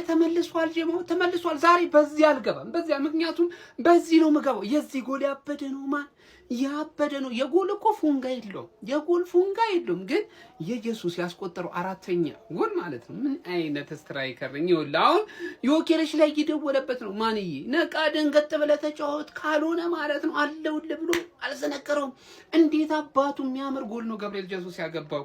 ተመልሷል። ጀማው ተመልሷል። ዛሬ በዚህ አልገባም። በዚያ ምክንያቱም በዚህ ነው የምገባው። የዚህ ጎል ያበደ ነው ማን ያበደ ነው። የጎል እኮ ፉንጋ የለውም። የጎል ፉንጋ የለውም። ግን የኢየሱስ ያስቆጠረው አራተኛ ጎል ማለት ነው። ምን አይነት ስትራይከር ነው! ይኸውልህ አሁን ዮኬሬሽ ላይ እየደወለበት ነው። ማንዬ ነቃ ደንገጥ ብለህ ተጫወት ካልሆነ ማለት ነው አለውልህ ብሎ አልዘነቀረውም። እንዴት አባቱ የሚያምር ጎል ነው ገብርኤል ጀሱስ ያገባው።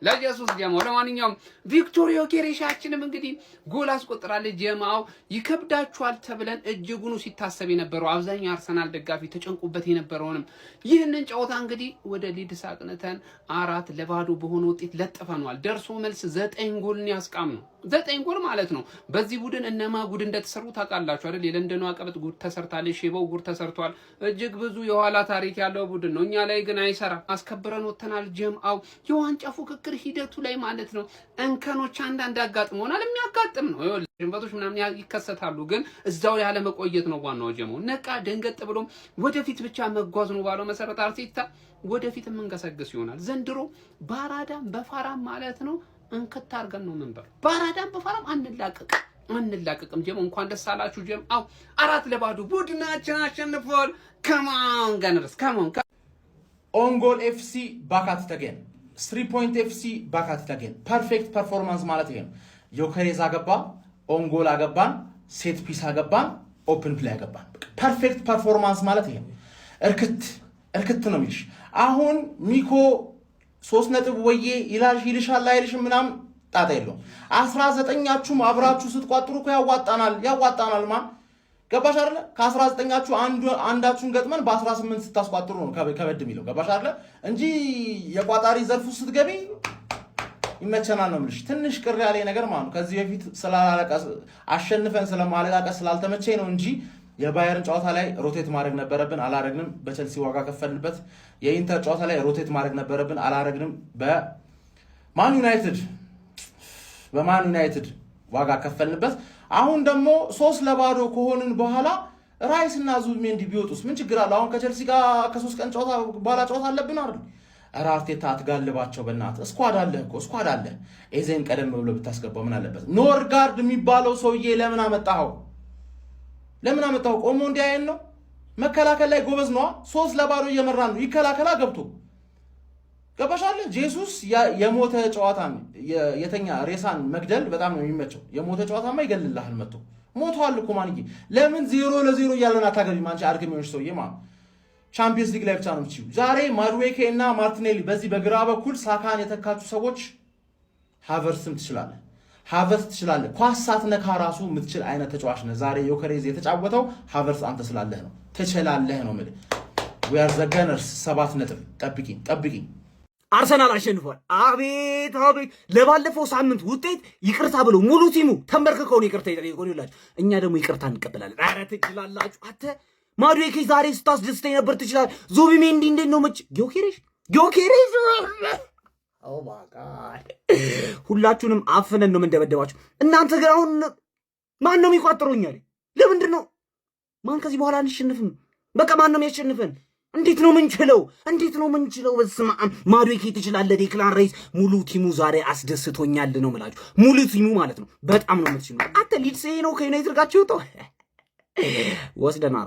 ለኢየሱስ ጀማው። ለማንኛውም ቪክቶር ዮኬሬሻችንም እንግዲህ ጎል አስቆጥራለች። ጀማው ይከብዳችኋል ተብለን እጅጉኑ ሲታሰብ የነበረው አብዛኛው አርሰናል ደጋፊ ተጨንቁበት የነበረውንም ይህንን ጨዋታ እንግዲህ ወደ ሊድስ አቅንተን 4-0 በሆነ ውጤት ለጥፈናል። ደርሶ መልስ 9 ጎልን ያስቃም ነው። 9 ጎል ማለት ነው። በዚህ ቡድን እነማ ጉድ እንደተሰሩ ታውቃላችሁ አይደል? የለንደኑ አቀበት ጉድ ተሰርታለች። ሼባው ጉድ ተሰርቷል። እጅግ ብዙ የኋላ ታሪክ ያለው ቡድን ነው። እኛ ላይ ግን አይሰራ። አስከብረን ወተናል። ጀማው የዋንጫ ፉክክር ሂደቱ ላይ ማለት ነው እንከኖች አንዳንድ ያጋጥመውናል። የሚያጋጥም ነው። ይኸውልህ ሽንፈቶች ምናምን ይከሰታሉ። ግን እዛው ያለ መቆየት ነው ዋናው። ጀማው ነቃ ደንገጥ ብሎ ወደፊት ብቻ መጓዝ ነው ባለው መሰረት አርቴታ ወደፊት የምንገሰግስ ይሆናል። ዘንድሮ ባራዳም በፋራም ማለት ነው እንከታ አድርገን ነው መንበር። ባራዳም በፋራም አንላቀቅም። ጀማው እንኳን ደስ አላችሁ ጀማው። 4-0 ቡድናችን አሸንፏል። ከማን ጋነርስ ከማን ኦንጎል ኤፍሲ ባካት ተገን 3 ፖይንት ኤፍሲ ባካት ተገን ፐርፌክት ፐርፎርማንስ ማለት ይሄ ነው። ዮኬሬዝ አገባ፣ ኦንጎል አገባን፣ ሴት ፒስ አገባን፣ ኦፕን ፕሌይ አገባን። ፐርፌክት ፐርፎርማንስ ማለት ይሄ ነው። እርክት ነው የሚልሽ። አሁን ሚኮ 3 ነጥብ ወዬ ይልሻል አይልሽም ምናምን ጣጣ የለውም። 19ኛችሁም አብራችሁ ስትቋጥሩ እኮ ያዋጣናል ማን ገባሽ አይደለ? ከ19ኛችሁ አንዳችሁን ገጥመን በ18 ስታስቋጥሩ ነው ከበድ የሚለው ገባሽ አይደለ? እንጂ የቋጣሪ ዘርፉ ስትገቢ ይመቸናል ነው የምልሽ። ትንሽ ቅር ያለኝ ነገር ማለት ነው ከዚህ በፊት አሸንፈን ስለማለቃቀስ ስላልተመቸኝ ነው እንጂ የባየርን ጨዋታ ላይ ሮቴት ማድረግ ነበረብን፣ አላረግንም። በቸልሲ ዋጋ ከፈልንበት። የኢንተር ጨዋታ ላይ ሮቴት ማድረግ ነበረብን፣ አላረግንም። በማን ዩናይትድ ዋጋ ከፈልንበት። አሁን ደግሞ 3-0 ከሆንን በኋላ ራይስ እና ዙቢሜንዲ ቢወጡስ ምን ችግር አለ? አሁን ከቸልሲ ጋር ከ3 ቀን ጨዋታ በኋላ ጨዋታ አለብን አይደል? ኧረ አርቴታ አትጋልባቸው በእናትህ። ስኳድ አለ። ኤዜን ቀደም ብሎ ብታስገባው ምን አለበት? ኖርጋርድ የሚባለው ሰውዬ ለምን አመጣኸው? ቆሞ እንዲያየን ነው። መከላከል ላይ ጎበዝ ነዋ። 3-0 እየመራን ነው። ይከላከላ ገብቶ ገባሻለ። ጄሱስ የሞተ ጨዋታን የተኛ ሬሳን መግደል በጣም ነው የሚመቸው። የሞተ ጨዋታማ ይገልልሃል መጥቶ። ሞቷል እኮ ማንዬ። ለምን 0-0 እያለን አታገቢም አንቺ አድክሜዎች ሰውዬ ማለት ቻምፒየንስ ሊግ ላይ ብቻ ነው የምትችይው። ዛሬ ማድዌኬ እና ማርቲኔሊ በዚህ በግራ በኩል ሳካን የተካቹ ሰዎች ሃቨርትስም ትችላለህ። ኳስ ሳትነካ ራሱ የምትችል አይነት ተጫዋች ነህ። ዛሬ ዮኬሬዝ የተጫወተው ሃቨርትስ አንተ ስላለህ ነው። ትችላለህ ነው የምልህ። we are the gunners 7 ነጥብ ጠብቂኝ። አርሰናል አሸንፏል። አቤት ለባለፈው ሳምንት ውጤት ይቅርታ ብለው ሙሉ ቲሙ ተንበርክከው ነው ይቅርታ ይጠይቁላችሁ። እኛ ደግሞ ይቅርታ እንቀበላለን። ኧረ ትችላላችሁ። አንተ ማዱዌኬ ዛሬ ስታስደስተኝ ነበር። ትችላለህ። ዙቢሜንዲ እንዴት ነው ዮኬሬዝ ኦ ማይ ጋድ ሁላችሁንም አፍነን ነው የምንደበደባችሁ። እናንተ ግን አሁን ማን ነው የሚቋጥሩኛል? ለምንድን ነው ማን ከዚህ በኋላ አንሸንፍም? በቃ ማን ነው የሚያሸንፈን? እንዴት ነው ምንችለው? በስመ አብ ማዱዌኬ ትችላለህ። ዴክላን ራይስ ሙሉ ቲሙ ዛሬ አስደስቶኛል ነው የምላችሁ። ሙሉ ቲሙ ማለት ነው። በጣም ነው የምትችሉ። አንተ ሊድስ ነው ከዩናይትድ ጋር ችውጦ ወስደን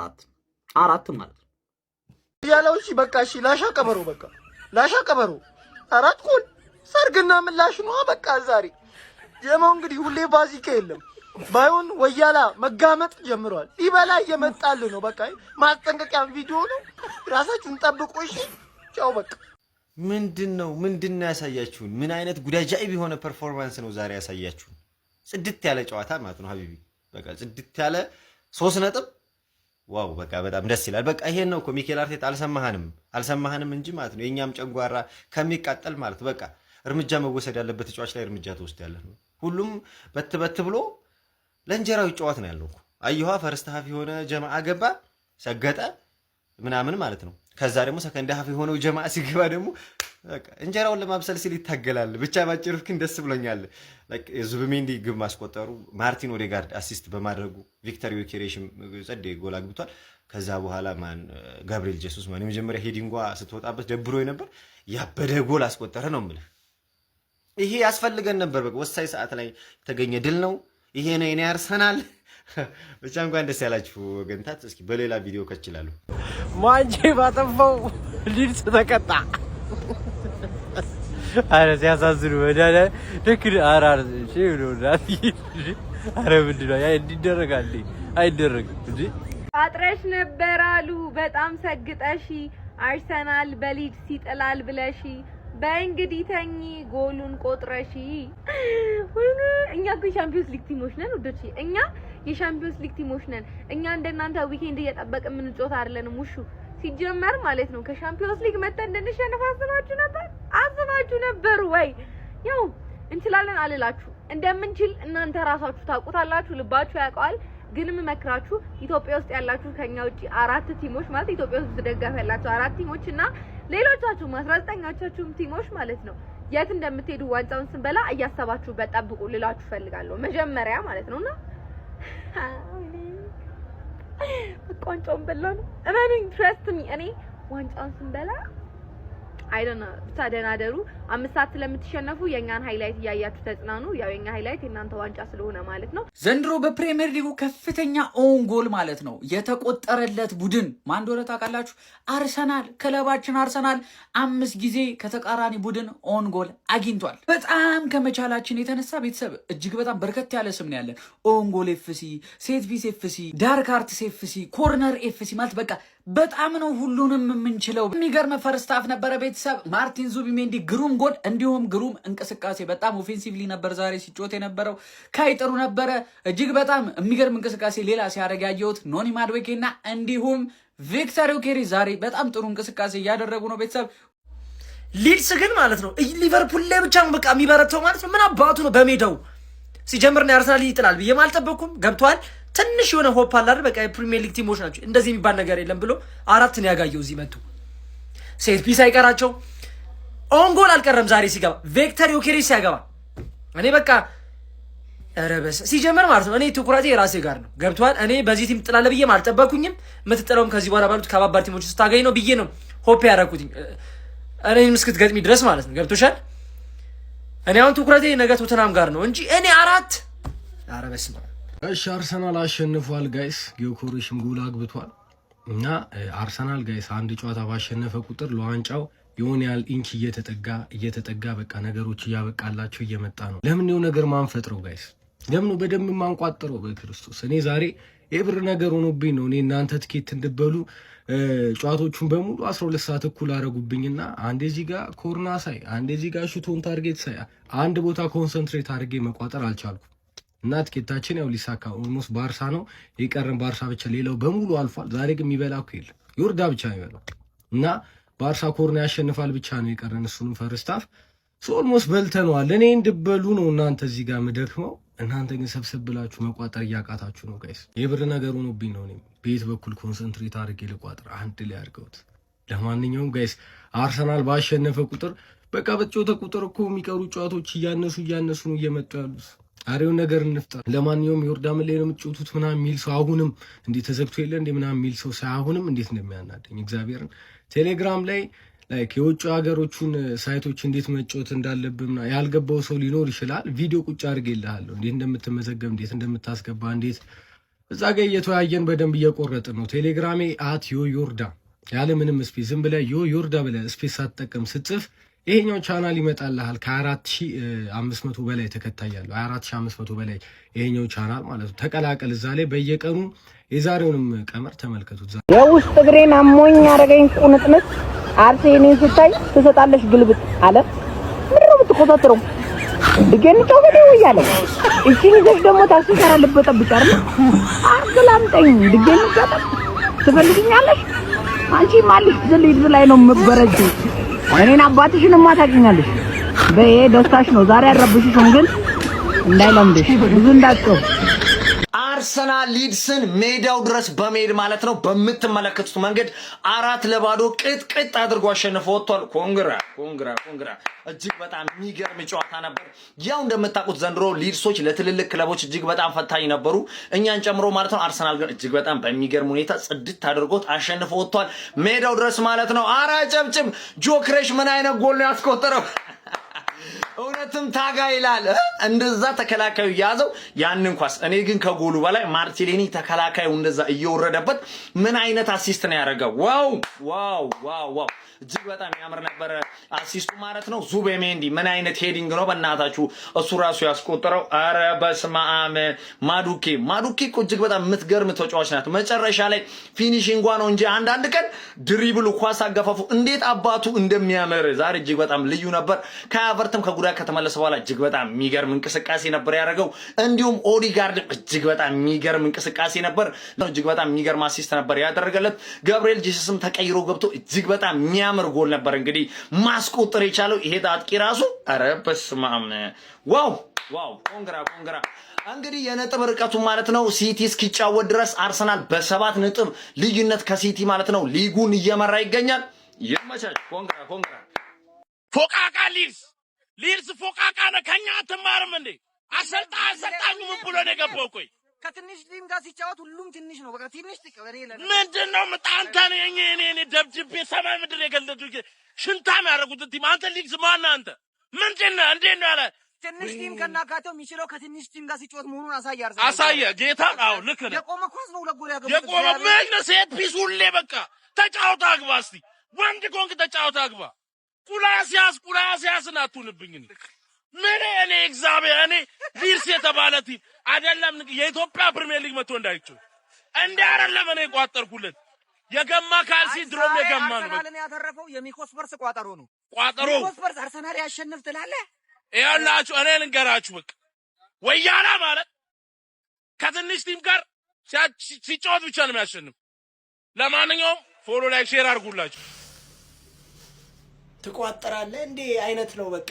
አራት ማለት ነው ያለው። እሺ በቃ እሺ ላሻ ቀበሮ 4 ጎል ሰርግና ምላሽ ነው በቃ ዛሬ። ጀማው እንግዲህ ሁሌ ባዚካ የለም ባይሆን ወያላ መጋመጥ ጀምሯል። ሊበላ እየመጣል ነው በቃ። ማስጠንቀቂያ ቪዲዮ ነው። ራሳችሁን ጠብቁ እሺ። ቻው በቃ። ምንድነው ያሳያችሁን? ምን አይነት ጉዳጃይ ቢሆነ ፐርፎርማንስ ነው ዛሬ ያሳያችሁን? ጽድት ያለ ጨዋታ ማለት ነው ሀቢቢ። በቃ ጽድት ያለ 3 ነጥብ ዋው በቃ በጣም ደስ ይላል። በቃ ይሄን ነው እኮ ሚኬል አርቴታ አልሰማህንም እንጂ ማለት ነው። የኛም ጨንጓራ ከሚቃጠል ማለት በቃ እርምጃ መወሰድ ያለበት ተጫዋች ላይ እርምጃ ተወስዳለህ ነው። ሁሉም በት ብሎ ለእንጀራው ጨዋታ ነው ያለው እኮ። አየኋ ፈርስት ሃፍ የሆነ ጀማዓ ገባ ሰገጠ ምናምን ማለት ነው። ከዛ ደግሞ ሰከንድ ሃፍ የሆነው ጀማዓ ሲገባ ደግሞ በቃ እንጀራውን ለማብሰል ሲል ይታገላል። ብቻ ባጭሩ ግን ደስ ብሎኛል። ዙቢሜንዲ ግብ ማስቆጠሩ፣ ማርቲን ኦዴጋርድ አሲስት በማድረጉ፣ ቪክተር ዮኬሬሽ ጸዴ ጎል አግብቷል። ከዛ በኋላ ጋብሪኤል ጄሱስ የመጀመሪያ ሄዲንጓ ስትወጣበት ደብሮኝ ነበር። ያበደ ጎል አስቆጠረ ነው የምልህ። ይሄ ያስፈልገን ነበር። በቃ ወሳኝ ሰዓት ላይ የተገኘ ድል ነው። ይሄ ነው የኔ አርሰናል። ብቻ እንኳን ደስ ያላችሁ ወገንታት። እስኪ በሌላ ቪዲዮ ከችላሉ ማንቼ ባጠፋው ሊድስ ተቀጣ። አረ ሲያሳዝኑ ወዳለ ደክል አራር እሺ ነው ዳቲ አረ ምንድን ነው ያ እንዲደረጋል አይደረግም እንዴ? አጥረሽ ነበር አሉ በጣም ሰግጠሽ አርሰናል በሊድስ ይጥላል ብለሽ በእንግዲህ ተኝ ጎሉን ቆጥረሽ። እኛ እኮ የሻምፒዮንስ ሊግ ቲሞች ነን ወዶቼ፣ እኛ የሻምፒዮንስ ሊግ ቲሞች ነን። እኛ እንደናንተ ዊኬንድ እየጠበቅን የምንጮት አይደለንም። ውሹ ሲጀመር ማለት ነው ከሻምፒዮንስ ሊግ መተን እንድንሸነፍ አስባችሁ ነበር ወይ? ያው እንችላለን አልላችሁ እንደምንችል እናንተ ራሳችሁ ታውቁታላችሁ፣ ልባችሁ ያውቀዋል። ግን መክራችሁ ኢትዮጵያ ውስጥ ያላችሁ ከኛ ውጪ 4 ቲሞች ማለት ኢትዮጵያ ውስጥ ደጋፊ ያላችሁ 4 ቲሞች እና ሌሎቻችሁ 19ኛዎቻችሁም ቲሞች ማለት ነው የት እንደምትሄዱ ዋንጫውን ስንበላ እያሰባችሁበት ጠብቁ ልላችሁ ፈልጋለሁ መጀመሪያ ማለት ነውና ዋንጫውን በላ ነው እመኑኝ። ትረስት ሚ እኔ ዋንጫውን ስንበላ አይደና ተደናደሩ 5 ሰዓት ስለምትሸነፉ የኛን ሃይላይት ያያችሁ ተጽናኑ። ያው የኛ ሃይላይት የናንተ ዋንጫ ስለሆነ ማለት ነው። ዘንድሮ በፕሪሚየር ሊጉ ከፍተኛ ኦን ጎል ማለት ነው የተቆጠረለት ቡድን ማን እንደሆነ ታውቃላችሁ? አርሰናል። ክለባችን አርሰናል 5 ጊዜ ከተቃራኒ ቡድን ኦን ጎል አግኝቷል። በጣም ከመቻላችን የተነሳ ቤተሰብ እጅግ በጣም በርከት ያለ ስም ነው ያለን። ኦን ጎል ኤፍሲ፣ ሴት ፒስ ኤፍሲ፣ ዳርክ አርትስ ኤፍሲ፣ ኮርነር ኤፍሲ ማለት በቃ በጣም ነው ሁሉንም የምንችለው። የሚገርም ፈርስት ሃፍ ነበረ ቤተሰብ። ማርቲን ዙቢሜንዲ ግሩም ጎል እንዲሁም ግሩም እንቅስቃሴ፣ በጣም ኦፌንሲቭሊ ነበር ዛሬ ሲጮት የነበረው። ካይጥሩ ነበረ እጅግ በጣም የሚገርም እንቅስቃሴ ሌላ ሲያደርግ ያየሁት ኖኒ ማድዌኬና እንዲሁም ቪክተር ዮኬሬስ ዛሬ በጣም ጥሩ እንቅስቃሴ እያደረጉ ነው ቤተሰብ። ሊድስ ግን ማለት ነው ሊቨርፑል ላይ ብቻ በቃ የሚበረታው ማለት ነው። ምን አባቱ ነው በሜዳው ሲጀምር ነው አርሰናል ይጥላል ብዬ አልጠበኩም። ገብቷል። ትንሽ የሆነ ሆፕ አለ አይደል? በቃ የፕሪሚየር ሊግ ቲሞች ናቸው እንደዚህ የሚባል ነገር የለም ብሎ 4 ነው ያጋየው። እዚህ መጡ ሴት ፒስ አይቀራቸው ኦን ጎል አልቀረም ዛሬ ሲገባ ቪክተር ዮኬሬስ ሲያገባ እኔ በቃ ረበስ ሲጀምር ማለት ነው እኔ ትኩረቴ የራሴ ጋር ነው። ገብቷል። እኔ በዚህ ቲም ጥላለ ብዬ አልጠበኩኝም። የምትጥለውም ከዚህ በኋላ ባሉት ከባባድ ቲሞች ስታገኝ ነው ብዬ ነው ሆፕ ያደረኩትኝ እኔም እስክትገጥሚ ድረስ ማለት ነው። ገብቶሻል። እኔ አሁን ትኩረቴ ነገ ቶተናም ጋር ነው እንጂ እኔ 4 አረበስ ነው። እሺ አርሰናል አሸንፏል ጋይስ። ጊዮኮሬሽም ጎል አግብቷል እና አርሰናል ጋይስ አንድ ጨዋታ ባሸነፈ ቁጥር ለዋንጫው የሆነ ያህል ኢንች እየተጠጋ በቃ ነገሮች እያበቃላቸው እየመጣ ነው። ለምን ነው ነገር ማንፈጥረው ጋይስ? ለምን ነው በደንብ ማንቋጥረው? በክርስቶስ እኔ ዛሬ የብር ነገር ሆኖብኝ ነው። እኔ እናንተ ትኬት እንድበሉ ጨዋታዎቹን በሙሉ 12 ሰዓት እኩል አረጉብኝና አንዴ እዚህ ጋር ኮርና ሳይ፣ አንዴ እዚህ ጋር ሹቶን ታርጌት ሳይ አንድ ቦታ ኮንሰንትሬት አድርጌ መቋጠር አልቻልኩም። እና ትኬታችን ያው ሊሳካ ኦልሞስት ባርሳ ነው የቀረን፣ ባርሳ ብቻ ሌላው በሙሉ አልፏል። ዛሬ ግን የሚበላ እኮ የለም፣ ዮርዳ ብቻ ነው የሚበላው እና ባርሳ ኮርና ያሸንፋል ብቻ ነው የቀረን። እሱንም ፈርስት ሃፍ ኦልሞስት በልተነዋል። እኔ እንድበሉ ነው እናንተ እዚህ ጋር ምደክመው፣ እናንተ ግን ሰብሰብ ብላችሁ መቋጠር እያቃታችሁ ነው ጋይስ። የብር ነገር ሆኖብኝ ነው። እኔም ቤት በኩል ኮንሰንትሬት አድርጌ ልቋጥር አንድ ላይ አድርገውት። ለማንኛውም ጋይስ አርሰናል ባሸነፈ ቁጥር በቃ በጮተ ቁጥር እኮ የሚቀሩ ጨዋታዎች እያነሱ ነው እየመጡ ያሉት። አሬውን ነገር እንፍጠር። ለማንኛውም ዮርዳን ላይ ነው የምትጮቱት ምናምን የሚል ሰው አሁንም እንዴት ተዘግቶ የለ እንዴ ምናምን የሚል ሰው ሳይሆንም እንዴት እንደሚያናደኝ እግዚአብሔርን። ቴሌግራም ላይ ላይክ የውጭ ሀገሮቹን ሳይቶች እንዴት መጮት እንዳለብን ያልገባው ሰው ሊኖር ይችላል። ቪዲዮ ቁጭ አድርጌልሃለሁ እንዴት እንደምትመዘገብ እንዴት እንደምታስገባ እንዴት እዛ ጋር እየተወያየን በደንብ እየቆረጥን ነው። ቴሌግራሜ @ዮዮርዳ ያለ ምንም ስፔስ ዝም ብለህ ዮዮርዳ ብለህ ስፔስ ሳትጠቀም ስትጽፍ ይሄኛው ቻናል ይመጣልሃል። ከ4500 በላይ ተከታይ ያለው 4500 በላይ ይሄኛው ቻናል ማለት ነው። ተቀላቀል። እዛ ላይ በየቀኑ የዛሬውንም ቀመር ተመልከቱት። የውስጥ እግሬን አሞኝ ያደረገኝ ቁንጥንጥ አርሴኔን ስታይ ትሰጣለሽ ግልብጥ አለ። ምንድን ነው የምትቆጣጥረው? ድገን ተወደ ወያለ እቺን ይዘሽ ደግሞ ታክሲ ሰራልበት ጠብቀር አርገላምጠኝ ድገን ተጠ ትፈልጊኛለሽ አንቺ ማልሽ ዝልይድ ላይ ነው መበረጅ እኔን አባትሽን ማታውቂኛለሽ። በይ ደስታሽ ነው ዛሬ ያረብሽሽም ግን እንዳይለምድሽ ብዙ እንዳትጮህ። አርሰናል ሊድስን ሜዳው ድረስ በመሄድ ማለት ነው በምትመለከቱት መንገድ 4-0 ቅጥቅጥ አድርጎ አሸንፎ ወጥቷል። ኮንግራ እጅግ በጣም የሚገርም ጨዋታ ነበር። ያው እንደምታውቁት ዘንድሮ ሊድሶች ለትልልቅ ክለቦች እጅግ በጣም ፈታኝ ነበሩ፣ እኛን ጨምሮ ማለት ነው። አርሰናል ግን እጅግ በጣም በሚገርም ሁኔታ ጽድት አድርጎት አሸንፎ ወጥቷል ሜዳው ድረስ ማለት ነው። አራ ጨብጭብ። ጆክሬሽ ምን አይነት ጎል ነው ያስቆጠረው? እውነትም ታጋ ይላል። እንደዛ ተከላካዩ ያዘው ያንን ኳስ። እኔ ግን ከጎሉ በላይ ማርቲኔሊ ተከላካዩ እንደዛ እየወረደበት ምን አይነት አሲስት ነው ያደረገው? ዋው ዋው ዋው ዋው! እጅግ በጣም ያምር ነበር አሲስቱ ማለት ነው። ዙቤሜንዲ ምን አይነት ሄዲንግ ነው በእናታችሁ እሱ ራሱ ያስቆጠረው። አረ በስመ አብ! ማዱኬ እኮ እጅግ በጣም የምትገርም ተጫዋች ናት። መጨረሻ ላይ ፊኒሺንጓ ነው እንጂ አንዳንድ ቀን ድሪብሉ ኳስ አገፋፉ እንዴት አባቱ እንደሚያምር ዛሬ እጅግ በጣም ልዩ ነበር። ከአቨርትም ከጉዳት ከተመለሰ በኋላ እጅግ በጣም የሚገርም እንቅስቃሴ ነበር ያደረገው። እንዲሁም ኦዲጋርድ እጅግ በጣም የሚገርም እንቅስቃሴ ነበር። እጅግ በጣም የሚገርም አሲስት ነበር ያደረገለት። ገብርኤል ጄሰስም ተቀይሮ ገብቶ እጅግ በጣም የሚያምር ጎል ነበር እንግዲህ ማስቆጠር የቻለው ይሄ አጥቂ ራሱ። አረ በስመ አብ! ዋው ዋው! ኮንግራ እንግዲህ የነጥብ ርቀቱ ማለት ነው ሲቲ እስኪጫወት ድረስ አርሰናል በ7 ነጥብ ልዩነት ከሲቲ ማለት ነው ሊጉን እየመራ ይገኛል። ይመቻች። ኮንግራ ፎቃቃ ሊድስ ፎቃቃ ነው። ከኛ አትማርም እንዴ? አሰልጣኙ ምን ብሎ ነው የገባው? ቆይ ከትንሽ ቲም ጋር ሲጫወት ሁሉም ትንሽ ነው። በቃ ትንሽ ምንድነው ምጣንታ ነው እኔ ደብድቤ ሰማይ ምድር የገለጡ ሽንታም ያደረጉት ቲም አንተ ሊድስ ማን አንተ ምንድነው? እንዴት ነው ያለ ትንሽ ቲም ከናካቴው የሚችለው ከትንሽ ቲም ጋር ሲጫወት መሆኑን አሳየ ጌታ። አዎ ልክ ነው። የቆመ ኳስ ነው ለጎል ያገባው። የቆመ ምን ነው ሴት ፒስ ሁሌ በቃ ተጫውታ አግባ። እስቲ ወንድ ኮንክ ተጫውታ አግባ። ቁላሲያስን አትሁንብኝ። ምን እኔ እግዚአብሔር እኔ ሊድስ የተባለ ቲም አይደለም የኢትዮጵያ ፕሪሚየር ሊግ መጥቶ እንዳይችል እንዴ አይደለም እኔ ቋጠርኩለት። የገማ ካልሲ ድሮም የገማ ነው። አርሰናልን ያተረፈው የሚኮስፐርስ ቋጠሮ ነው። ሚኮስፐርስ አርሰናል ያሸንፍ ትላለህ? ይኸውላችሁ እኔ ልንገራችሁ በቃ ወያላ ማለት ከትንሽ ቲም ጋር ሲጫወት ብቻ ነው የሚያሸንፍ። ለማንኛውም ፎሎ ላይክ ሼር አድርጉላችሁ። ትቋጠራለህ እንዴ አይነት ነው በቃ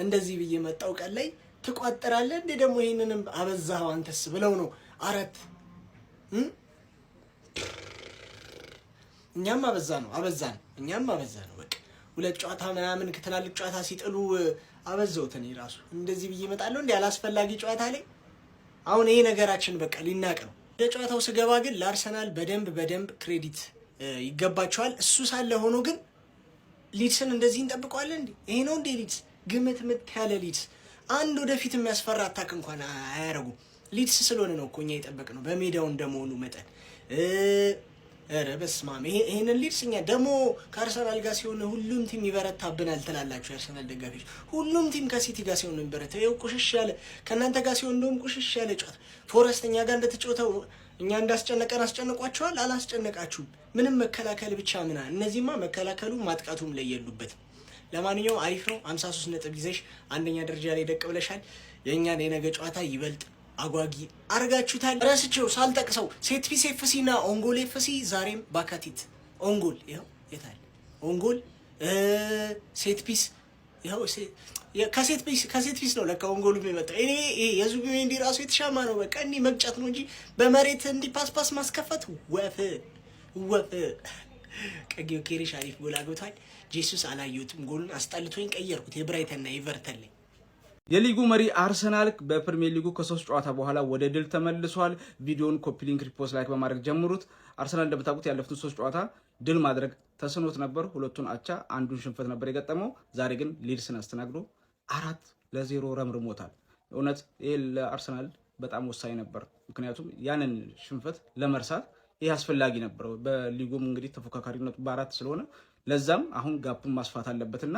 እንደዚህ ብዬ መጣው ቀን ላይ ትቋጠራለህ እንዴ ደግሞ ይሄንንም አበዛው አንተስ ብለው ነው አረት እኛም አበዛ ነው በቃ ሁለት ጨዋታ ምናምን ከትላልቅ ጨዋታ ሲጥሉ አበዛውት። እኔ ራሱ እንደዚህ ብዬ መጣለሁ እንዴ አላስፈላጊ ጨዋታ ላይ አሁን ይሄ ነገራችን በቃ ሊናቅ ነው። ለጨዋታው ስገባ ግን ለአርሰናል በደንብ ክሬዲት ይገባቸዋል። እሱ ሳለ ሆኖ ግን ሊድስን እንደዚህ እንጠብቀዋለን እንዴ? ይሄ ነው እንዴ ሊድስ? ግምት ያለ ሊድስ አንድ ወደፊት የሚያስፈራ አታክ እንኳን አያረጉም። ሊድስ ስለሆነ ነው እኮ እኛ የጠበቅነው በሜዳው እንደመሆኑ መጠን። ኧረ በስመ አብ! ይሄንን ሊድስ እኛ ደግሞ ከአርሰናል ጋር ሲሆን ሁሉም ቲም ይበረታብናል ትላላችሁ የአርሰናል ደጋፊዎች። ሁሉም ቲም ከሲቲ ጋር ሲሆን ነው የሚበረታው። ይኸው ቁሽሽ ያለ ከእናንተ ጋር ሲሆን እንደውም ቁሽሽ ያለ ጨዋታ። ፎረስት እኛ ጋር እንደተጫወተው እኛ እንዳስጨነቀን አስጨንቋቸዋል? አላስጨነቃችሁም። ምንም መከላከል ብቻ እነዚህማ መከላከሉ ማጥቃቱም ላይ የሉበትም። ለማንኛውም አሪፍ ነው። 53 ነጥብ ይዘሽ አንደኛ ደረጃ ላይ ደቅ ብለሻል። የእኛን የነገ ጨዋታ ይበልጥ አጓጊ አርጋችሁታል። ረስቼው ሳልጠቅሰው ሴት ፒስ ኤፍሲ እና ኦንጎል ኤፍሲ ዛሬም ባካቲት ኦንጎል ይኸው የታል ኦንጎል ሴት ፒስ ይኸው ከሴት ፒስ ነው ለካ ኦንጎሉ የሚመጣው። እኔ የዙቢሜንዲ ራሱ የተሻማ ነው። በቃ እንዲህ መግጨት ነው እንጂ በመሬት እንዲህ ፓስፓስ ማስከፈት ወፍ ቀጊው ኬሪሽ አሪፍ ጎል አግብቷል። ጄሱስ አላየሁትም፣ ጎሉን አስጠልቶኝ ቀየርኩት። የብራይተንና ኤቨርተን ላይ የሊጉ መሪ አርሰናል በፕሪሚየር ሊጉ ከ3 ጨዋታ በኋላ ወደ ድል ተመልሷል። ቪዲዮን ኮፒ ሊንክ፣ ሪፖስት፣ ላይክ በማድረግ ጀምሩት። አርሰናል እንደምታውቁት ያለፉትን 3 ጨዋታ ድል ማድረግ ተስኖት ነበር። 2ቱን አቻ፣ 1ዱን ሽንፈት ነበር የገጠመው። ዛሬ ግን ሊድስን አስተናግዶ 4-0 ረምርሞታል። እውነት ይሄ ለአርሰናል በጣም ወሳኝ ነበር። ምክንያቱም ያንን ሽንፈት ለመርሳት ይህ አስፈላጊ ነበር። በሊጉም እንግዲህ ተፎካካሪነቱ በ4 ስለሆነ ለዛም አሁን ጋፑን ማስፋት አለበትና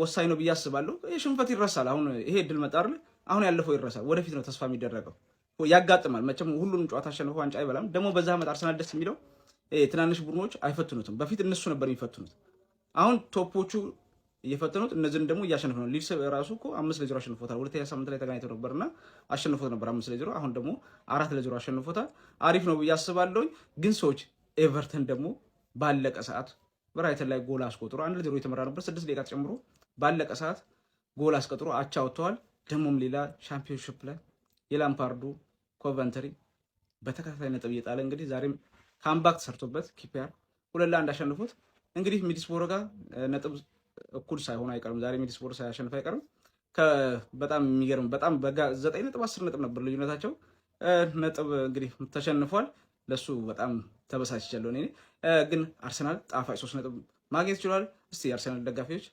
ወሳኝ ነው ብዬ አስባለሁ። ይሄ ሽንፈት ይረሳል። አሁን ይሄ ድል መጣር አሁን ያለፈው ይረሳል። ወደፊት ነው ተስፋ የሚደረገው። ያጋጥማል መቼም ሁሉንም ጨዋታ አሸንፎ ዋንጫ አይበላም። ደግሞ በዛ ዓመት አርሰናል ደስ የሚለው ትናንሽ ቡድኖች አይፈትኑትም። በፊት እነሱ ነበር የሚፈትኑት። አሁን ቶፖቹ እየፈተኑት እነዚህን ደግሞ እያሸነፉ ነው። ሊድስ ራሱ እኮ 5-0 አሸንፎታል። ሁለተኛ ሳምንት ላይ ተገናኝተው ነበርና አሸንፎት ነበር 5-0። አሁን ደግሞ 4-0 አሸንፎታል። አሪፍ ነው ብዬ አስባለሁ። ግን ሰዎች ኤቨርተን ደግሞ ባለቀ ሰዓት ብራይተን ላይ ጎል አስቆጥሮ 1-0 የተመራ ነበር። 6 ደቂቃ ተጨምሮ ባለቀ ሰዓት ጎል አስቆጥሮ አቻ ወጥተዋል። ደግሞም ሌላ ሻምፒዮንሺፕ ላይ የላምፓርዱ ኮቨንተሪ በተከታታይ ነጥብ እየጣለ እንግዲህ ዛሬም ካምባክ ተሰርቶበት ኪፒአር 2-1 አሸንፎት እንግዲህ ሚድልስብሮ ጋር ነጥብ እኩል ሳይሆን አይቀርም። ዛሬ ሚድልስብሮ ሳያሸንፍ አይቀርም። በጣም የሚገርም በጣም በ9 ነጥብ 10 ነጥብ ነበር ልዩነታቸው። ነጥብ እንግዲህ ተሸንፏል። ለሱ በጣም ተበሳጭቻለሁ እኔ። ግን አርሰናል ጣፋጭ 3 ነጥብ ማግኘት ይችላል። እስቲ የአርሰናል ደጋፊዎች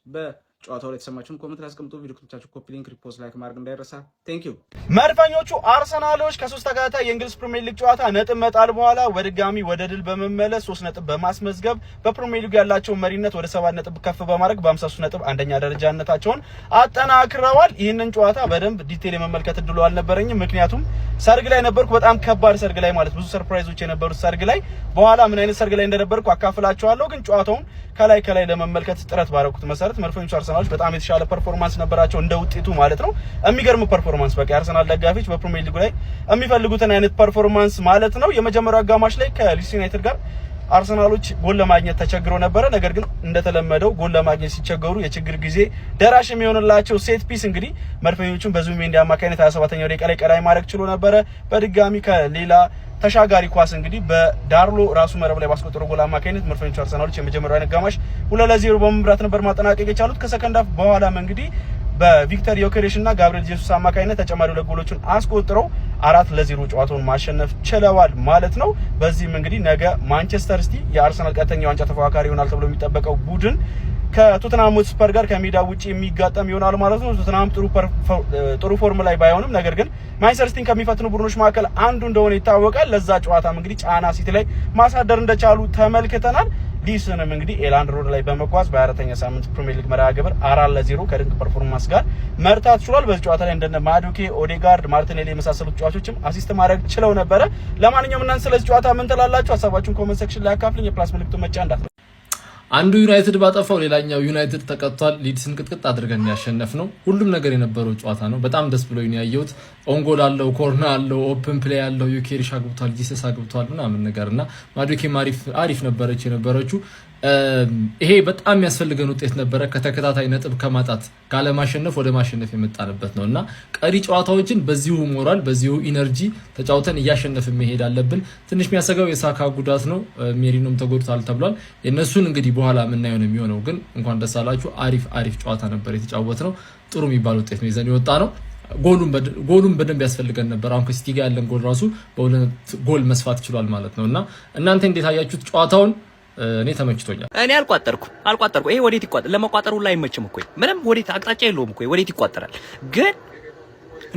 ጨዋታው ላይ የተሰማችሁን ኮሜንት ላይ አስቀምጡ። ቪዲዮ ክሊቻችሁ ኮፒ ሊንክ፣ ሪፖስት፣ ላይክ ማድረግ እንዳይረሳ። ቴንክ ዩ። መድፈኞቹ አርሰናሎች ከ3 ተከታታይ የእንግሊዝ ፕሪሚየር ሊግ ጨዋታ ነጥብ መጣል በኋላ በድጋሚ ወደ ድል በመመለስ 3 ነጥብ በማስመዝገብ በፕሪሚየር ሊግ ያላቸው መሪነት ወደ 7 ነጥብ ከፍ በማድረግ በ53 ነጥብ አንደኛ ደረጃነታቸውን አጠናክረዋል። ይህንን ጨዋታ በደንብ ዲቴል የመመልከት እድሉ አልነበረኝም፣ ምክንያቱም ሰርግ ላይ ነበርኩ። በጣም ከባድ ሰርግ ላይ ማለት ብዙ ሰርፕራይዞች የነበሩት ሰርግ ላይ በኋላ ምን አይነት ሰርግ ላይ እንደነበርኩ አካፍላችኋለሁ። ግን ጨዋታውን ከላይ ለመመልከት ጥረት ባረኩት መሰረት መድፈኞቹ አርሰናሎች በጣም የተሻለ ፐርፎርማንስ ነበራቸው እንደ ውጤቱ ማለት ነው። የሚገርም ፐርፎርማንስ በቃ አርሰናል ደጋፊዎች በፕሪሚየር ሊግ ላይ የሚፈልጉትን አይነት ፐርፎርማንስ ማለት ነው። የመጀመሪያው አጋማሽ ላይ ከሊድስ ዩናይትድ ጋር አርሰናሎች ጎል ለማግኘት ተቸግሮ ነበረ። ነገር ግን እንደተለመደው ጎል ለማግኘት ሲቸገሩ የችግር ጊዜ ደራሽ የሚሆንላቸው ሴት ፒስ እንግዲህ መድፈኞቹን በዙቢሜንዲ አማካኝነት 27ኛው ደቂቃ ላይ ቀዳሚ ማድረግ ችሎ ነበረ። በድጋሚ ከሌላ ተሻጋሪ ኳስ እንግዲህ በዳርሎ ራሱ መረብ ላይ ባስቆጠረው ጎል አማካኝነት መድፈኞቹ አርሰናሎች የመጀመሪያው አጋማሽ 2-0 በመምራት ነበር ማጠናቀቅ የቻሉት። ከሰከንድ ሃፍ በኋላም እንግዲህ በቪክተር ዮኬሬሽ እና ጋብሪኤል ጄሱስ አማካኝነት ተጨማሪ 2 ጎሎችን አስቆጥረው 4-0 ጨዋታውን ማሸነፍ ችለዋል ማለት ነው። በዚህም እንግዲህ ነገ ማንቸስተር ሲቲ የአርሰናል ቀጥተኛ ዋንጫ ተፎካካሪ ይሆናል ተብሎ የሚጠበቀው ቡድን ከቶተንሃም ሆትስፐር ጋር ከሜዳ ውጪ የሚጋጠም ይሆናል ማለት ነው። ቶተንሃም ጥሩ ፎርም ላይ ባይሆንም ነገር ግን ማንቸስተር ሲቲን ከሚፈትኑ ቡድኖች መካከል አንዱ እንደሆነ ይታወቃል። ለዛ ጨዋታም እንግዲህ ጫና ሲቲ ላይ ማሳደር እንደቻሉ ተመልክተናል። ሊስንም እንግዲህ ኤላንድ ሮድ ላይ በመጓዝ በ4ኛ ሳምንት ፕሪሚየር ሊግ መርሃ ግብር 4-0 ከድንቅ ፐርፎርማንስ ጋር መርታት ችሏል። በዚህ ጨዋታ ላይ እንደነ ማዱኬ፣ ኦዴጋርድ፣ ማርቲኔሊ የመሳሰሉት ተጫዋቾችም አሲስት ማድረግ ችለው ነበረ። ለማንኛውም እናንተ ስለዚህ ጨዋታ ምን ትላላችሁ? ሐሳባችሁን ኮሜንት ሴክሽን ላይ አካፍሉኝ። የፕላስ ምልክቱን መጫን እንዳትረሱ። አንዱ ዩናይትድ ባጠፋው ሌላኛው ዩናይትድ ተቀጥቷል። ሊድስን ቅጥቅጥ አድርገን ያሸነፍ ነው። ሁሉም ነገር የነበረው ጨዋታ ነው። በጣም ደስ ብሎኝ ነው ያየሁት። ኦንጎል አለው፣ ኮርና አለው፣ ኦፕን ፕሌይ አለው፣ ዩኬሪሽ አግብቷል፣ ጂሰስ አግብቷል ምናምን ነገርና ማዱኬም አሪፍ ነበረች የነበረችው። ይሄ በጣም የሚያስፈልገን ውጤት ነበረ። ከተከታታይ ነጥብ ከማጣት ካለማሸነፍ ወደ ማሸነፍ የመጣንበት ነውና ቀሪ ጨዋታዎችን በዚሁ ሞራል በዚሁ ኢነርጂ ተጫውተን እያሸነፍን መሄድ አለብን። ትንሽ የሚያሰጋው የሳካ ጉዳት ነው። ሜሪኖም ተጎድቷል ተብሏል። የነሱን እንግዲህ በኋላ የምናየው ነው የሚሆነው። ግን እንኳን ደስ አላችሁ። አሪፍ ጨዋታ ነበር የተጫወት ነው። ጥሩ የሚባል ውጤት ነው ይዘን የወጣ ነው። ጎሉን በደንብ ያስፈልገን ነበር። አሁን ከሲቲ ጋር ያለን ጎል ራሱ በ2 ጎል መስፋት ችሏል ማለት ነውና እናንተ እንዴት አያችሁት ጨዋታውን? እኔ ተመችቶኛል። እኔ አልቋጠርኩ። ይሄ ወዴት ይቋጠር? ለመቋጠሩ ላይ አይመችም እኮ ምንም ወዴት አቅጣጫ የለውም እኮ ወዴት ይቋጠራል? ግን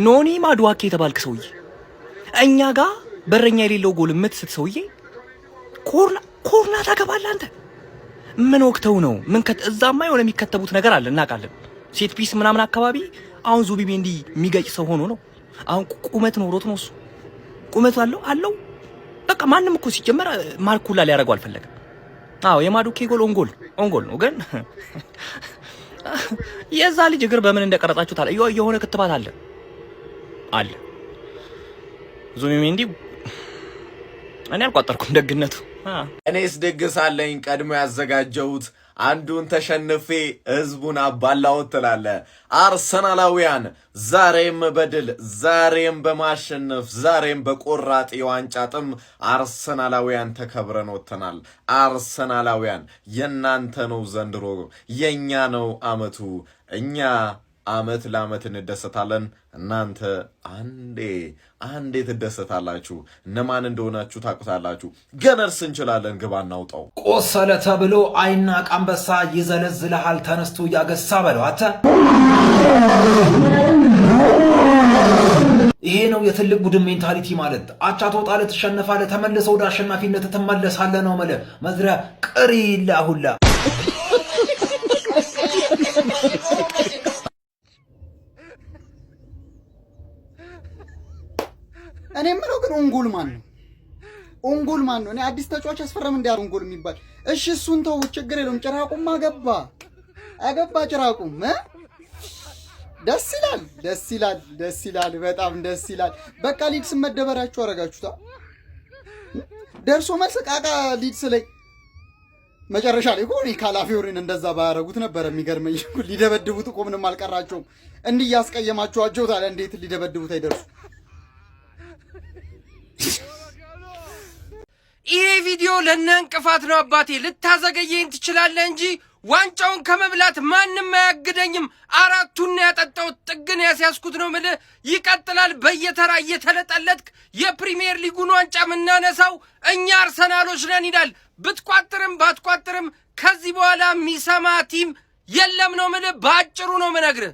ኖኒ ማዱዋኬ የተባልክ ሰውዬ እኛ ጋር በረኛ የሌለው ጎል የምትስት ሰውዬ ኮርና ታገባለህ አንተ። ምን ወቅተው ነው? እዛማ የሆነ የሚከተቡት ነገር አለ እናውቃለን። ሴት ፒስ ምናምን አካባቢ አሁን ዙቢሜንዲ የሚገጭ ሰው ሆኖ ነው። አሁን ቁመት ኖሮት ነው እሱ ቁመቱ አለው። በቃ ማንም እኮ ሲጀመር ማርኩላ ሊያደርገው አልፈለገም። የማዱኬ ጎል ኦንጎል ነው። ግን የዛ ልጅ እግር በምን እንደቀረጻችሁት አለ የሆነ ክትባት አለ ዙቢሜንዲ። እኔ አልቋጠርኩም ደግነቱ። እኔስ ደግሳለኝ ቀድሞ ያዘጋጀሁት አንዱን ተሸንፌ ህዝቡን አባላውት ትላለ። አርሰናላውያን ዛሬም በድል ዛሬም በማሸነፍ ዛሬም በቆራጥ የዋንጫ ጥም አርሰናላውያን ተከብረን ወጥተናል። አርሰናላውያን የናንተ ነው ዘንድሮ፣ የኛ ነው አመቱ። እኛ አመት ለአመት እንደሰታለን። እናንተ አንዴ ትደሰታላችሁ። እነማን እንደሆናችሁ ታውቁታላችሁ። ገነርስ እንችላለን። ግባ እናውጣው። ቆሰለ ተብሎ አይናቅ አንበሳ ይዘለዝልሃል ተነስቶ ያገሳ በለው አተ። ይሄ ነው የትልቅ ቡድን ሜንታሊቲ ማለት። አቻ ትወጣለህ፣ ትሸነፋለህ፣ ተመልሰህ ወደ አሸናፊነት ትመለሳለህ ነው ማለት። መዝሪያ ቅሪ ይላሁላ እኔ የምለው ግን ኦንጎል ማን ነው? እኔ አዲስ ተጫዋች አስፈረም እንደ ኦንጎል የሚባል እሺ፣ እሱን ተው፣ ችግር የለውም። ጭራቁም አገባ ጭራቁም ደስ ይላል፣ በጣም ደስ ይላል። በቃ ሊድስ መደበራችሁ አረጋችሁታ። ደርሶ መልስ ቃቃ ሊድስ ላይ መጨረሻ ላይ እኮ ካላፊዮሪን እንደዛ ባያረጉት ነበር የሚገርመኝ። ሊደበድቡት እኮ ምንም አልቀራቸውም። እንዲህ ያስቀየማችኋቸው ታዲያ እንዴት ሊደበድቡት አይደርሱ? ይሄ ቪዲዮ ለእነ እንቅፋት ነው አባቴ። ልታዘገየኝ ትችላለህ እንጂ ዋንጫውን ከመብላት ማንም አያግደኝም። 4ቱን ያጠጣሁት ጥግን ያስያዝኩት ነው የምልህ። ይቀጥላል። በየተራ እየተለጠለጥክ የፕሪሚየር ሊጉን ዋንጫ የምናነሳው እኛ አርሰናሎች ነን ይላል። ብትቋጥርም ባትቋጥርም ከዚህ በኋላ የሚሰማ ቲም የለም ነው ምልህ። ባጭሩ ነው ምነግርህ።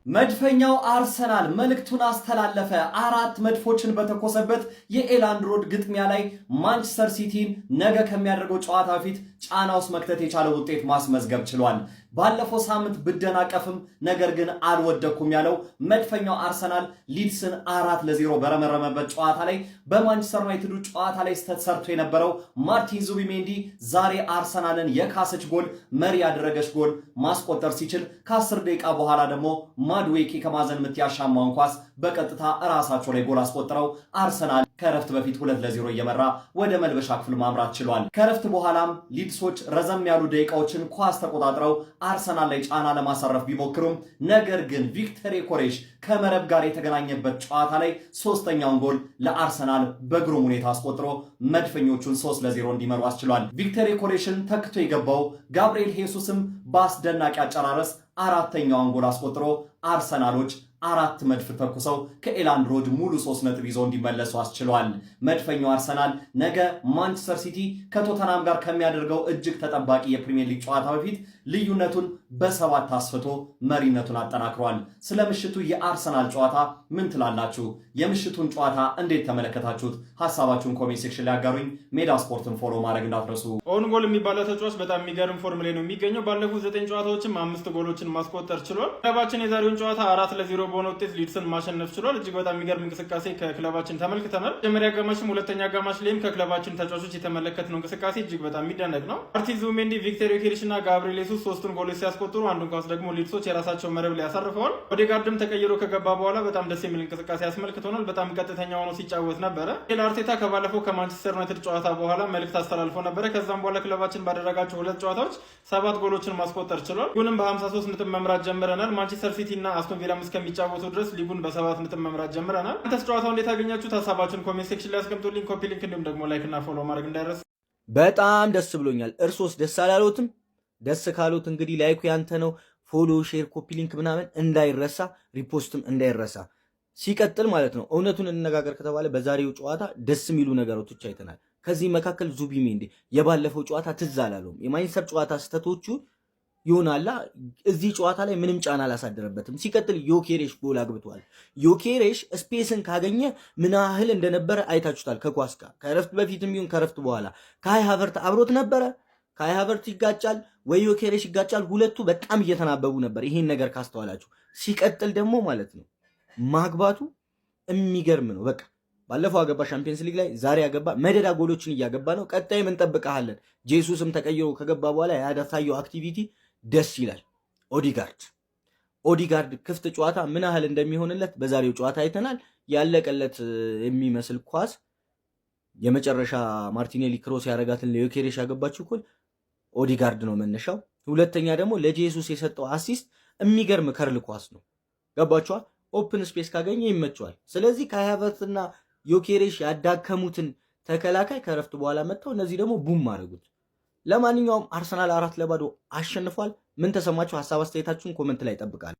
መድፈኛው አርሰናል መልእክቱን አስተላለፈ። 4 መድፎችን በተኮሰበት የኤላንድ ሮድ ግጥሚያ ላይ ማንቸስተር ሲቲን ነገ ከሚያደርገው ጨዋታ በፊት ጫና ውስጥ መክተት የቻለ ውጤት ማስመዝገብ ችሏል። ባለፈው ሳምንት ብደናቀፍም ነገር ግን አልወደኩም ያለው መድፈኛው አርሰናል ሊድስን 4-0 በረመረመበት ጨዋታ ላይ በማንቸስተር ዩናይትዱ ጨዋታ ላይ ተሰርቶ የነበረው ማርቲን ዙቢሜንዲ ዛሬ አርሰናልን የካሰች ጎል መሪ ያደረገች ጎል ማስቆጠር ሲችል ከ10 ደቂቃ በኋላ ደግሞ ማድዌኬ ከማዘን ምት ያሻማውን ኳስ በቀጥታ ራሳቸው ላይ ጎል አስቆጥረው አርሰናል ከረፍት በፊት 2-0 እየመራ ወደ መልበሻ ክፍል ማምራት ችሏል። ከረፍት በኋላም ሊድሶች ረዘም ያሉ ደቂቃዎችን ኳስ ተቆጣጥረው አርሰናል ላይ ጫና ለማሳረፍ ቢሞክሩም ነገር ግን ቪክተር ዮኬሬሽ ከመረብ ጋር የተገናኘበት ጨዋታ ላይ ሶስተኛውን ጎል ለአርሰናል በግሩም ሁኔታ አስቆጥሮ መድፈኞቹን 3-0 እንዲመሩ አስችሏል። ቪክተር ዮኬሬሽን ተክቶ የገባው ጋብሪኤል ሄሱስም በአስደናቂ አጨራረስ አራተኛውን ጎል አስቆጥሮ አርሰናሎች 4 መድፍ ተኩሰው ከኤላንድ ሮድ ሙሉ 3 ነጥብ ይዘው እንዲመለሱ አስችሏል። መድፈኛው አርሰናል ነገ ማንቸስተር ሲቲ ከቶተናም ጋር ከሚያደርገው እጅግ ተጠባቂ የፕሪሚየር ሊግ ጨዋታ በፊት ልዩነቱን በ7 አስፍቶ መሪነቱን አጠናክሯል። ስለ ምሽቱ የአርሰናል ጨዋታ ምን ትላላችሁ? የምሽቱን ጨዋታ እንዴት ተመለከታችሁት? ሐሳባችሁን ኮሜንት ሴክሽን ላይ አጋሩኝ። ሜዳ ስፖርትን ፎሎ ማድረግ እንዳትረሱ። ኦን ጎል የሚባለው ተጫዋች በጣም የሚገርም ፎርም ላይ ነው የሚገኘው። ባለፉት 9 ጨዋታዎችም 5 ጎሎችን ማስቆጠር ችሏል። ክለባችን የዛሬውን ጨዋታ 4-0 በሆነ ውጤት ሊድስን ማሸነፍ ችሏል። እጅግ በጣም የሚገርም እንቅስቃሴ ከክለባችን ተመልክተናል። መጀመሪያ አጋማሽም ሁለተኛ አጋማሽ ላይም ከክለባችን ተጫዋቾች የተመለከትነው እንቅስቃሴ እጅግ በጣም የሚደነቅ ነው። ማርቲን ዙቢሜንዲ፣ ቪክተር ዮኬሬሽ እና ጋብሪኤል ሄሱስ 3ቱን ጎሎች ሲያስቆጥሩ አንዱን ኳስ ደግሞ ሊድሶች የራሳቸው መረብ ላይ ያሳርፈዋል። ኦዴጋርድም ተቀይሮ ከገባ በኋላ በጣም ደስ የሚል እንቅስቃሴ ያስመልክቶናል። በጣም ቀጥተኛ ሆኖ ሲጫወት ነበረ። አርቴታ ከባለፈው ከማንቸስተር ዩናይትድ ጨዋታ በኋላ መልእክት አስተላልፎ ነበረ። ከዛም በኋላ ክለባችን ባደረጋቸው 2 ጨዋታዎች 7 ጎሎችን ማስቆጠር ችሏል። ሊጉንም በ53 ነጥብ መምራት ጀምረናል። ማንቸስተር ሲቲ እና አስቶን ቪላ እስከሚጫወቱ ድረስ ሊጉን በ7 ነጥብ መምራት ጀምረናል። አንተስ ጨዋታው እንዴት አገኛችሁት? ሀሳባችሁን ኮሜንት ሴክሽን ላይ አስቀምጡልኝ። ኮፒ ሊንክ እንዲሁም ደግሞ ላይክ እና ፎሎ ማድረግ እንዳይረሳ። በጣም ደስ ብሎኛል። እርሶስ ደስ አላሉትም? ደስ ካሉት እንግዲህ ላይኩ ያንተ ነው። ፎሎ፣ ሼር፣ ኮፒ ሊንክ ምናምን እንዳይረሳ፣ ሪፖስትም እንዳይረሳ። ሲቀጥል ማለት ነው እውነቱን እንነጋገር ከተባለ በዛሬው ጨዋታ ደስ የሚሉ ነገሮች አይተናል። ከዚህ መካከል ዙቢሜንዲ የባለፈው ጨዋታ ትዝ አላለውም። የማንቸስተር ጨዋታ ስህተቶቹ ይሆናላ እዚህ ጨዋታ ላይ ምንም ጫና አላሳደረበትም። ሲቀጥል ዮኬሬሽ ጎል አግብቷል። ዮኬሬሽ ስፔስን ካገኘ ምን ያህል እንደነበረ አይታችሁታል። ከኳስ ጋር ከረፍት በፊትም ይሁን ከረፍት በኋላ ካይ ሃቨርት አብሮት ነበረ። ካይ ሃቨርት ይጋጫል ወይ ዮኬሬሽ ይጋጫል። ሁለቱ በጣም እየተናበቡ ነበር። ይሄን ነገር ካስተዋላችሁ። ሲቀጥል ደግሞ ማለት ነው ማግባቱ የሚገርም ነው። በቃ ባለፈው አገባ ቻምፒየንስ ሊግ ላይ፣ ዛሬ አገባ። መደዳ ጎሎችን እያገባ ነው። ቀጣይም እንጠብቀሃለን። ጄሱስም ተቀይሮ ከገባ በኋላ ያሳየው አክቲቪቲ ደስ ይላል። ኦዲጋርድ ክፍት ጨዋታ ምን ያህል እንደሚሆንለት በዛሬው ጨዋታ አይተናል። ያለቀለት የሚመስል ኳስ የመጨረሻ ማርቲኔሊ ክሮስ ያደረጋትን ለዮኬሬሽ ያገባችው ጎል ኦዲጋርድ ነው መነሻው። ሁለተኛ ደግሞ ለጄሱስ የሰጠው አሲስት የሚገርም ከርል ኳስ ነው። ገባችኋ? ኦፕን ስፔስ ካገኘ ይመቸዋል። ስለዚህ ካይ ሃቨርትና ዮኬሬሽ ያዳከሙትን ተከላካይ ከረፍት በኋላ መጥተው እነዚህ ደግሞ ቡም አደረጉት። ለማንኛውም አርሰናል 4-0 አሸንፏል። ምን ተሰማችሁ? ሐሳብ አስተያየታችሁን ኮመንት ላይ ይጠብቃል።